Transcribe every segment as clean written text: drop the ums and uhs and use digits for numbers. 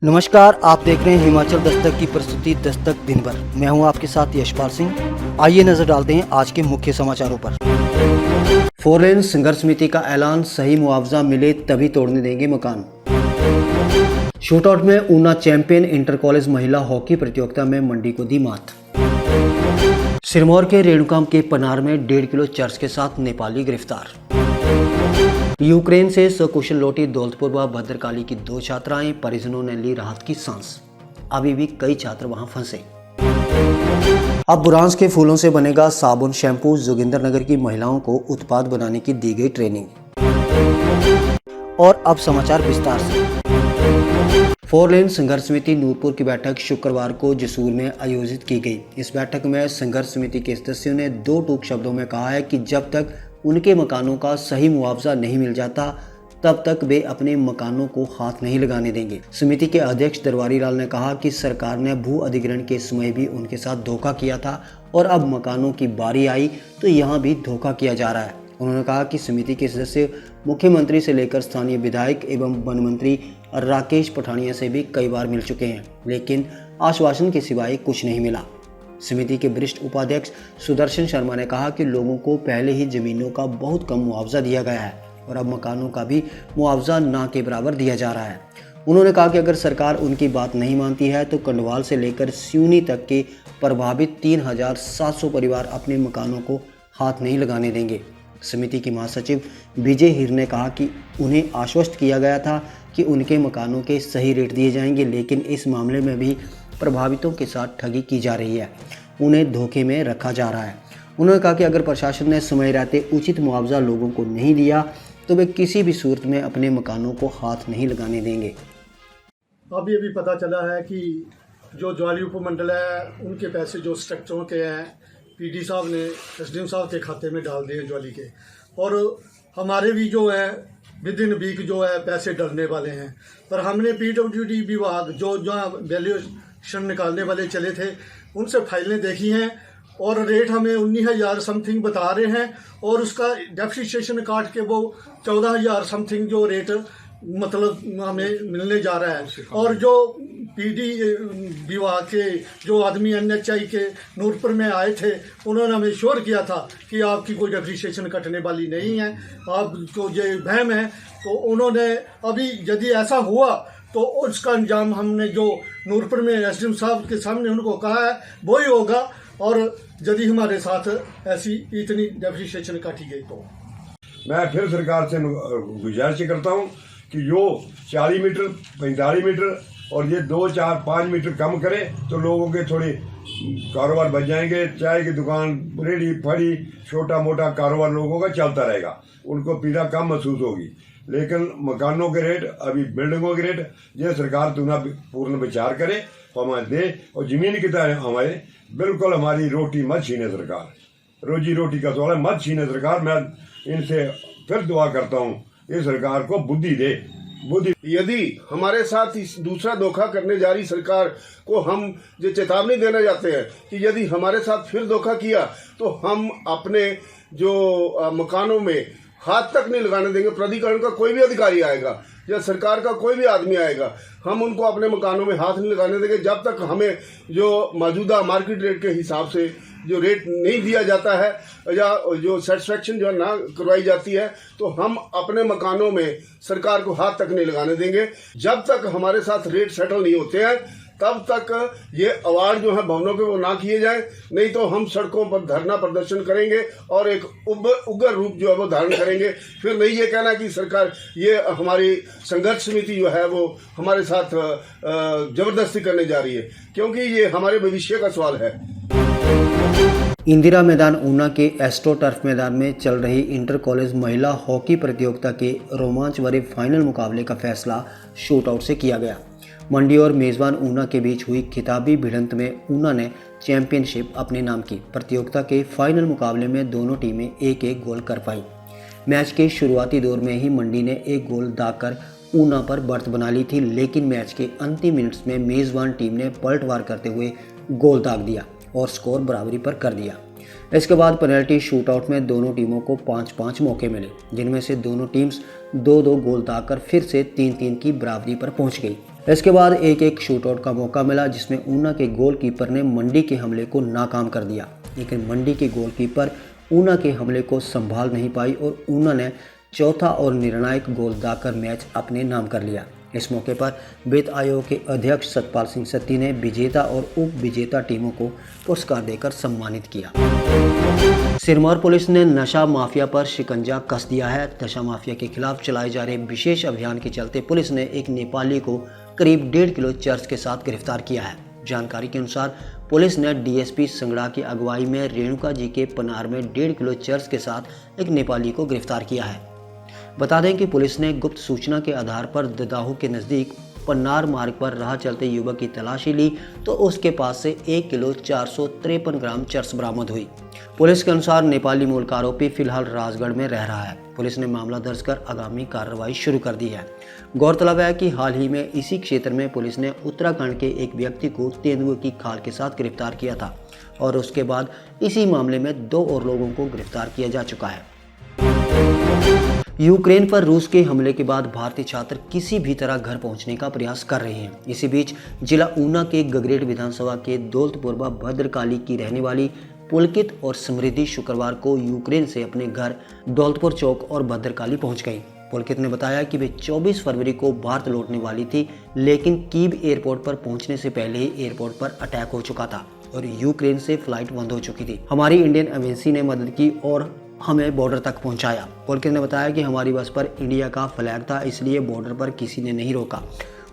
नमस्कार, आप देख रहे हैं हिमाचल दस्तक की प्रस्तुति दस्तक दिन भर। मैं हूं आपके साथ यशपाल सिंह। आइए नजर डालते हैं आज के मुख्य समाचारों पर। 4 लेन संघर्ष समिति का ऐलान, सही मुआवजा मिले तभी तोड़ने देंगे मकान। शूटआउट में ऊना चैंपियन, इंटर कॉलेज महिला हॉकी प्रतियोगिता में मंडी को दी मात। सिरमौर के रेणुकाम के पनार में 1.5 किलो चर्च के साथ नेपाली गिरफ्तार। यूक्रेन से सकुशल लौटी दौलतपुर व भद्रकाली की 2 छात्राएं, परिजनों ने ली राहत की सांस। अभी भी कई छात्र वहां फंसे। अब बुरांस के फूलों से बनेगा साबुन, शैम्पू। जोगिंदरनगर की महिलाओं को उत्पाद बनाने की दी गई ट्रेनिंग। और अब समाचार विस्तार से। 4 लेन संघर्ष समिति नूरपुर की बैठक शुक्रवार को जसूर में आयोजित की गई। इस बैठक में संघर्ष समिति के सदस्यों ने 2 टूक शब्दों में कहा है कि जब तक उनके मकानों का सही मुआवजा नहीं मिल जाता तब तक वे अपने मकानों को हाथ नहीं लगाने देंगे। समिति के अध्यक्ष दरबारी लाल ने कहा कि सरकार ने भू अधिग्रहण के समय भी उनके साथ धोखा किया था और अब मकानों की बारी आई तो यहाँ भी धोखा किया जा रहा है। उन्होंने कहा कि समिति के सदस्य मुख्यमंत्री से लेकर स्थानीय विधायक एवं वन मंत्री राकेश पठानिया से भी कई बार मिल चुके हैं, लेकिन आश्वासन के सिवाय कुछ नहीं मिला। समिति के वरिष्ठ उपाध्यक्ष सुदर्शन शर्मा ने कहा कि लोगों को पहले ही जमीनों का बहुत कम मुआवजा दिया गया है और अब मकानों का भी मुआवजा ना के बराबर दिया जा रहा है। उन्होंने कहा कि अगर सरकार उनकी बात नहीं मानती है तो कंडवाल से लेकर सिवनी तक के प्रभावित 3700 परिवार अपने मकानों को हाथ नहीं लगाने देंगे। समिति की महासचिव विजय हिर ने कहा कि उन्हें आश्वस्त किया गया था कि उनके मकानों के सही रेट दिए जाएंगे, लेकिन इस मामले में भी प्रभावितों के साथ ठगी की जा रही है, उन्हें धोखे में रखा जा रहा है। उन्होंने कहा कि अगर प्रशासन ने समय रहते उचित मुआवजा लोगों को नहीं दिया तो वे किसी भी सूरत में अपने मकानों को हाथ नहीं लगाने देंगे। अब ये भी पता चला है कि जो ज्वाली उपमंडल है उनके पैसे जो स्ट्रक्चरों के हैं पीडी साहब ने एसडीएम साहब के खाते में डाल दिए ज्वाली के, और हमारे भी जो है विद इन वीक जो है पैसे डलने वाले हैं। पर हमने पीडब्ल्यूडी विभाग जो वैल्यूएशन निकालने वाले चले थे उनसे फाइलें देखी हैं और रेट हमें 19,000 समथिंग बता रहे हैं और उसका डेप्रिसिएशन काट के वो 14,000 समथिंग जो रेट मतलब हमें मिलने जा रहा है। और जो पीडी विभाग के जो आदमी एनएचआई के नूरपुर में आए थे उन्होंने हमें श्योर किया था कि आपकी कोई डेप्रिसिएशन कटने वाली नहीं है, आपको ये वहम है। तो उन्होंने अभी यदि ऐसा हुआ तो उसका अंजाम हमने जो नूरपुर में एसडीएम साहब के सामने उनको कहा है वो ही होगा, और यदि हमारे साथ ऐसी इतनी डेप्रिसिएशन काटी गई तो मैं फिर सरकार से गुजारिश करता हूँ कि जो 40 मीटर 45 मीटर और ये 2, 4, 5 मीटर कम करें तो लोगों के थोड़े कारोबार बच जाएंगे। चाय की दुकान, रेडी फड़ी, छोटा मोटा कारोबार लोगों का चलता रहेगा, उनको पीड़ा कम महसूस होगी। लेकिन मकानों के रेट, अभी बिल्डिंगों के रेट ये सरकार तुना पूर्ण विचार करे तो हमें दे, और जमीन की तरह हमारे बिल्कुल हमारी रोटी मत छीने सरकार, रोजी रोटी का सवाल है, मत छीने सरकार। मैं इनसे फिर दुआ करता हूँ ये सरकार को बुद्धि दे, बुद्धि। यदि हमारे साथ इस दूसरा धोखा करने जा रही सरकार को हम ये चेतावनी देना चाहते हैं कि यदि हमारे साथ फिर धोखा किया तो हम अपने जो मकानों में हाथ तक नहीं लगाने देंगे। प्राधिकरण का कोई भी अधिकारी आएगा या सरकार का कोई भी आदमी आएगा, हम उनको अपने मकानों में हाथ नहीं लगाने देंगे जब तक हमें जो मौजूदा मार्केट रेट के हिसाब से जो रेट नहीं दिया जाता है या जो सेटिस्फेक्शन जो ना करवाई जाती है तो हम अपने मकानों में सरकार को हाथ तक नहीं लगाने देंगे। जब तक हमारे साथ रेट सेटल नहीं होते हैं तब तक ये अवार्ड जो है भवनों के वो ना किए जाएं, नहीं तो हम सड़कों पर धरना प्रदर्शन करेंगे और एक उग्र रूप जो है वो धारण करेंगे। फिर नहीं ये कहना कि सरकार ये हमारी संघर्ष समिति जो है वो हमारे साथ जबरदस्ती करने जा रही है, क्योंकि ये हमारे भविष्य का सवाल है। इंदिरा मैदान ऊना के एस्ट्रो टर्फ मैदान में चल रही इंटर कॉलेज महिला हॉकी प्रतियोगिता के रोमांच भरे फाइनल मुकाबले का फैसला शूटआउट से किया गया। मंडी और मेजबान ऊना के बीच हुई खिताबी भिड़ंत में ऊना ने चैंपियनशिप अपने नाम की। प्रतियोगिता के फाइनल मुकाबले में दोनों टीमें 1-1 गोल कर पाई। मैच के शुरुआती दौर में ही मंडी ने 1 गोल दागकर ऊना पर बढ़त बना ली थी, लेकिन मैच के अंतिम मिनट्स में मेजबान टीम ने पलटवार करते हुए गोल दाग दिया और स्कोर बराबरी पर कर दिया। इसके बाद पेनल्टी शूटआउट में दोनों टीमों को 5-5 मौके मिले, जिनमें से दोनों टीम्स 2-2 गोल दागकर फिर से 3-3 की बराबरी पर पहुंच गई। इसके बाद एक शूटआउट का मौका मिला जिसमें ऊना के गोलकीपर ने मंडी के हमले को नाकाम कर दिया, लेकिन मंडी के गोलकीपर ऊना के हमले को संभाल नहीं पाई और ऊना ने चौथा और निर्णायक गोल दाकर मैच अपने नाम कर लिया। इस मौके पर वित्त आयोग के अध्यक्ष सतपाल सिंह सत्ती ने विजेता और उप विजेता टीमों को पुरस्कार देकर सम्मानित किया। सिरमौर पुलिस ने नशा माफिया पर शिकंजा कस दिया है। नशा माफिया के खिलाफ चलाए जा रहे विशेष अभियान के चलते पुलिस ने एक नेपाली को करीब 1.5 किलो चर्च के साथ गिरफ्तार किया है। जानकारी के अनुसार पुलिस ने डीएसपी संगड़ा की अगुवाई में रेणुका जी के पनार में 1.5 किलो चर्च के साथ एक नेपाली को गिरफ्तार किया है। बता दें कि पुलिस ने गुप्त सूचना के आधार पर ददाहू के नज़दीक पन्नार मार्ग पर राह चलते युवक की तलाशी ली तो उसके पास से 1 किलो 453 ग्राम चर्स बरामद हुई। पुलिस के अनुसार नेपाली मूल का आरोपी फिलहाल राजगढ़ में रह रहा है। पुलिस ने मामला दर्ज कर आगामी कार्रवाई शुरू कर दी है। गौरतलब है कि हाल ही में इसी क्षेत्र में पुलिस ने उत्तराखंड के एक व्यक्ति को तेंदुए की खाल के साथ गिरफ्तार किया था और उसके बाद इसी मामले में 2 और लोगों को गिरफ्तार किया जा चुका है। यूक्रेन पर रूस के हमले के बाद भारतीय छात्र किसी भी तरह घर पहुंचने का प्रयास कर रहे हैं। इसी बीच जिला ऊना के गगरेट विधानसभा के दौलतपुरबा भद्रकाली की रहने वाली पुलकित और समृद्धि शुक्रवार को यूक्रेन से अपने घर दौलतपुर चौक और भद्रकाली पहुंच गई। पुलकित ने बताया कि वे 24 फरवरी को भारत लौटने वाली थी, लेकिन कीव एयरपोर्ट पर पहुंचने से पहले ही एयरपोर्ट पर अटैक हो चुका था और यूक्रेन से फ्लाइट बंद हो चुकी थी। हमारी इंडियन एम्बेसी ने मदद की और हमें बॉर्डर तक पहुंचाया। पुलकित ने बताया कि हमारी बस पर इंडिया का फ्लैग था, इसलिए बॉर्डर पर किसी ने नहीं रोका।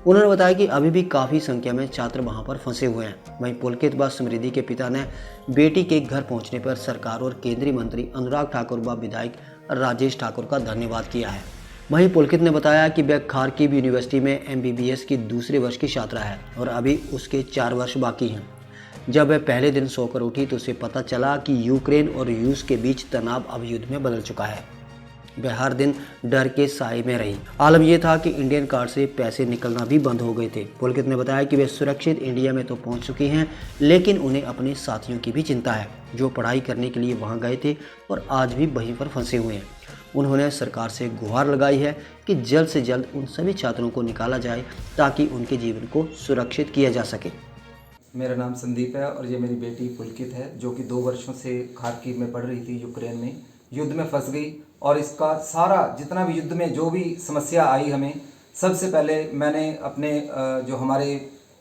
उन्होंने बताया कि अभी भी काफ़ी संख्या में छात्र वहां पर फंसे हुए हैं। वहीं पुलकित व समृद्धि के पिता ने बेटी के घर पहुंचने पर सरकार और केंद्रीय मंत्री अनुराग ठाकुर व विधायक राजेश ठाकुर का धन्यवाद किया है। वहीं पुलकित ने बताया कि वह खार्किव यूनिवर्सिटी में MBBS की दूसरे वर्ष की छात्रा है और अभी उसके 4 वर्ष बाकी हैं। जब वह पहले दिन सोकर उठी तो उसे पता चला कि यूक्रेन और रूस के बीच तनाव अब युद्ध में बदल चुका है। वह हर दिन डर के साए में रही। आलम यह था कि इंडियन कार्ड से पैसे निकलना भी बंद हो गए थे। पुलकित ने बताया कि वे सुरक्षित इंडिया में तो पहुंच चुकी हैं, लेकिन उन्हें अपने साथियों की भी चिंता है जो पढ़ाई करने के लिए वहां गए थे और आज भी वहीं पर फंसे हुए हैं। उन्होंने सरकार से गुहार लगाई है कि जल्द से जल्द उन सभी छात्रों को निकाला जाए ताकि उनके जीवन को सुरक्षित किया जा सके। मेरा नाम संदीप है और ये मेरी बेटी पुलकित है जो कि 2 वर्षों से खार्किव में पढ़ रही थी। यूक्रेन में युद्ध में फंस गई और इसका सारा जितना भी युद्ध में जो भी समस्या आई हमें, सबसे पहले मैंने अपने जो हमारे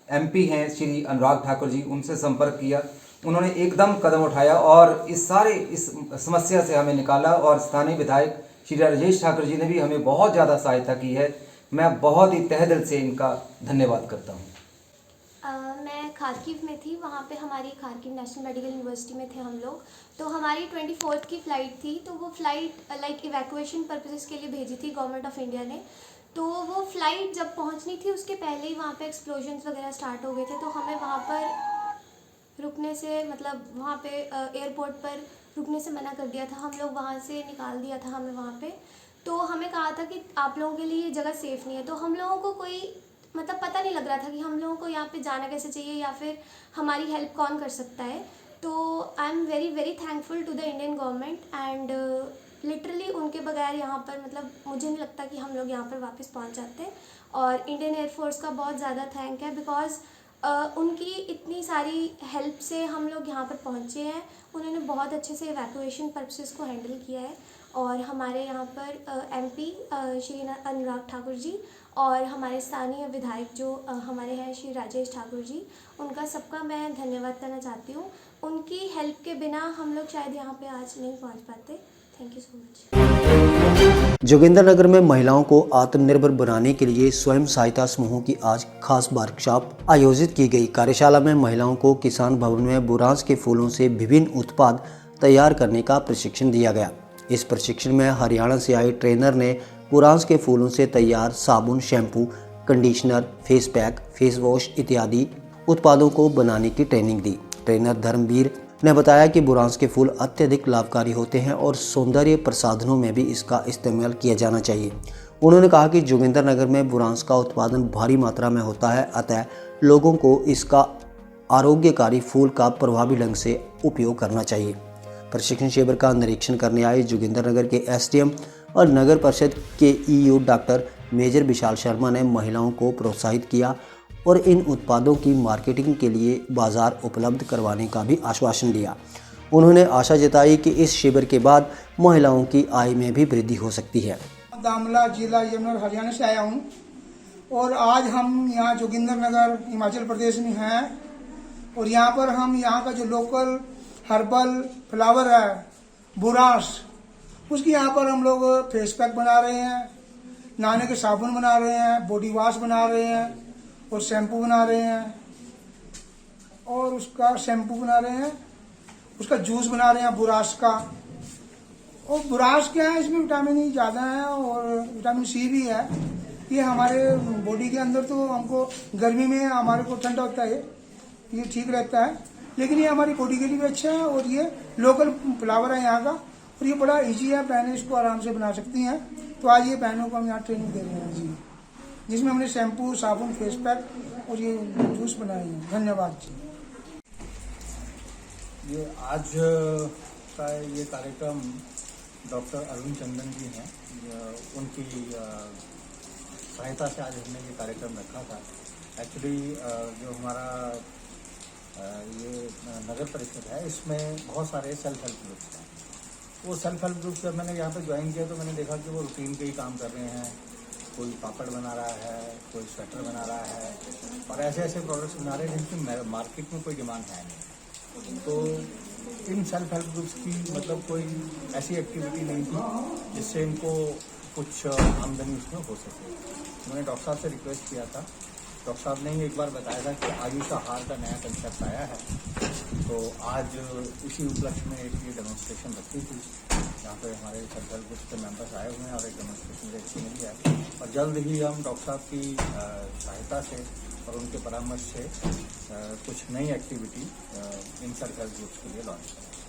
MP हैं श्री अनुराग ठाकुर जी, उनसे संपर्क किया। उन्होंने एकदम कदम उठाया और इस समस्या से हमें निकाला और स्थानीय विधायक श्री राजेश ठाकुर जी ने भी हमें बहुत ज़्यादा सहायता की है। मैं बहुत ही तहे दिल से इनका धन्यवाद करता हूँ। मैं खार्किव में थी, वहाँ पे हमारी खार्किव नेशनल मेडिकल यूनिवर्सिटी में थे हम लोग। तो हमारी 24 की फ़्लाइट थी, तो वो फ़्लाइट लाइक इवैक्यूएशन पर्पसेस के लिए भेजी थी गवर्नमेंट ऑफ इंडिया ने। तो वो फ़्लाइट जब पहुँचनी थी उसके पहले ही वहाँ पे एक्सप्लोजन्स वगैरह स्टार्ट हो गए थे। तो हमें वहाँ पर रुकने से मतलब वहाँ पे एयरपोर्ट पर रुकने से मना कर दिया था। हम लोग वहाँ से निकाल दिया था हमें वहाँ पे। तो हमें कहा था कि आप लोगों के लिए ये जगह सेफ़ नहीं है। तो हम लोगों को कोई मतलब पता नहीं लग रहा था कि हम लोगों को यहाँ पे जाना कैसे चाहिए या फिर हमारी हेल्प कौन कर सकता है। तो I am very very thankful to the Indian government and literally उनके बगैर यहाँ पर मतलब मुझे नहीं लगता कि हम लोग यहाँ पर वापस पहुँच जाते। और इंडियन एयरफोर्स का बहुत ज़्यादा थैंक है बिकॉज़ उनकी इतनी सारी हेल्प से हम लोग यहाँ पर पहुँचे हैं। उन्होंने बहुत अच्छे से इवैक्यूएशन पर्पसेस को हैंडल किया है और हमारे यहाँ पर MP श्री अनुराग ठाकुर जी और हमारे स्थानीय विधायक जो हमारे हैं श्री राजेश ठाकुर जी, उनका सबका मैं धन्यवाद करना चाहती हूँ। उनकी हेल्प के बिना हम लोग शायद यहाँ पे आज नहीं पहुँच पाते। Thank you so much. Jogindernagar में महिलाओं को आत्मनिर्भर बनाने के लिए स्वयं सहायता समूहों की आज खास वर्कशॉप आयोजित की गई। कार्यशाला में महिलाओं को किसान भवन में बुरांस के फूलों से विभिन्न उत्पाद तैयार करने का प्रशिक्षण दिया गया। इस प्रशिक्षण में हरियाणा से आए ट्रेनर ने बुरांस के फूलों से तैयार साबुन, shampoo, conditioner, face pack, face wash इत्यादि उत्पादों को बनाने की ट्रेनिंग दी। ट्रेनर धर्मवीर ने बताया कि बुरांस के फूल अत्यधिक लाभकारी होते हैं और सौंदर्य प्रसाधनों में भी इसका इस्तेमाल किया जाना चाहिए। उन्होंने कहा कि जोगिंदरनगर में बुरांस का उत्पादन भारी मात्रा में होता है, अतः लोगों को इसका आरोग्यकारी फूल का प्रभावी ढंग से उपयोग करना चाहिए। प्रशिक्षण शिविर का निरीक्षण करने आए जोगिंदरनगर के SDM और नगर परिषद के EO doctor major Vishal Sharma ने महिलाओं को प्रोत्साहित किया और इन उत्पादों की मार्केटिंग के लिए बाजार उपलब्ध करवाने का भी आश्वासन दिया। उन्होंने आशा जताई कि इस शिविर के बाद महिलाओं की आय में भी वृद्धि हो सकती है। दामला जिला यमुना हरियाणा से आया हूँ और आज हम यहाँ जोगिंदर नगर हिमाचल प्रदेश में हैं और यहाँ पर हम यहाँ का जो लोकल हर्बल फ्लावर है बुरास, उसकी यहाँ पर हम लोग फेस पैक बना रहे हैं, नहाने के साबुन बना रहे हैं, बॉडी वॉश बना रहे हैं और शैम्पू बना रहे हैं और उसका शैम्पू बना रहे हैं, उसका जूस बना रहे हैं बुरास का। और बुरास क्या है, इसमें विटामिन ई ज़्यादा है और विटामिन सी भी है। ये हमारे बॉडी के अंदर तो हमको गर्मी में हमारे को ठंडा होता है, ये ठीक रहता है, लेकिन ये हमारी बॉडी के लिए भी अच्छा है और ये लोकल फ्लावर है यहाँ का और ये बड़ा इजी है, बहनें इसको आराम से बना सकती हैं। तो आज ये बहनों को हम यहाँ ट्रेनिंग दे रहे हैं जी, जिसमें हमने शैम्पू, साबुन, फेस पैक और ये जूस बनाए हैं। धन्यवाद जी। ये आज का ये कार्यक्रम डॉक्टर अरुण चंदन जी हैं, उनकी सहायता से आज हमने ये कार्यक्रम रखा था। एक्चुअली जो हमारा ये नगर परिषद है, इसमें बहुत सारे सेल्फ हेल्प ग्रुप्स हैं। वो सेल्फ हेल्प ग्रुप जब मैंने यहाँ पे ज्वाइन किया तो मैंने देखा कि वो रूटीन के ही काम कर रहे हैं। कोई पापड़ बना रहा है, कोई स्वेटर बना रहा है और ऐसे ऐसे प्रोडक्ट्स बना रहे हैं जिनकी मार्केट में कोई डिमांड है नहीं। तो इन सेल्फ हेल्प ग्रुप्स की मतलब कोई ऐसी एक्टिविटी नहीं थी जिससे इनको कुछ आमदनी उसमें हो सके। मैंने डॉक्टर साहब से रिक्वेस्ट किया था, डॉक्टर साहब ने ही एक बार बताया था कि आयुष आहार का नया कंसेप्ट आया है, तो आज इसी उपलक्ष्य में एक ये डेमोन्स्ट्रेशन रखी थी, जहाँ पे हमारे सेल्फ हेल्प ग्रुप्स के मेंबर्स आए हुए हैं और एक डेमोन्स्ट्रेशन देखने मिली है। और जल्द ही हम डॉक्टर साहब की सहायता से और उनके परामर्श से कुछ नई activity in self help groups के लिए लॉन्च करें।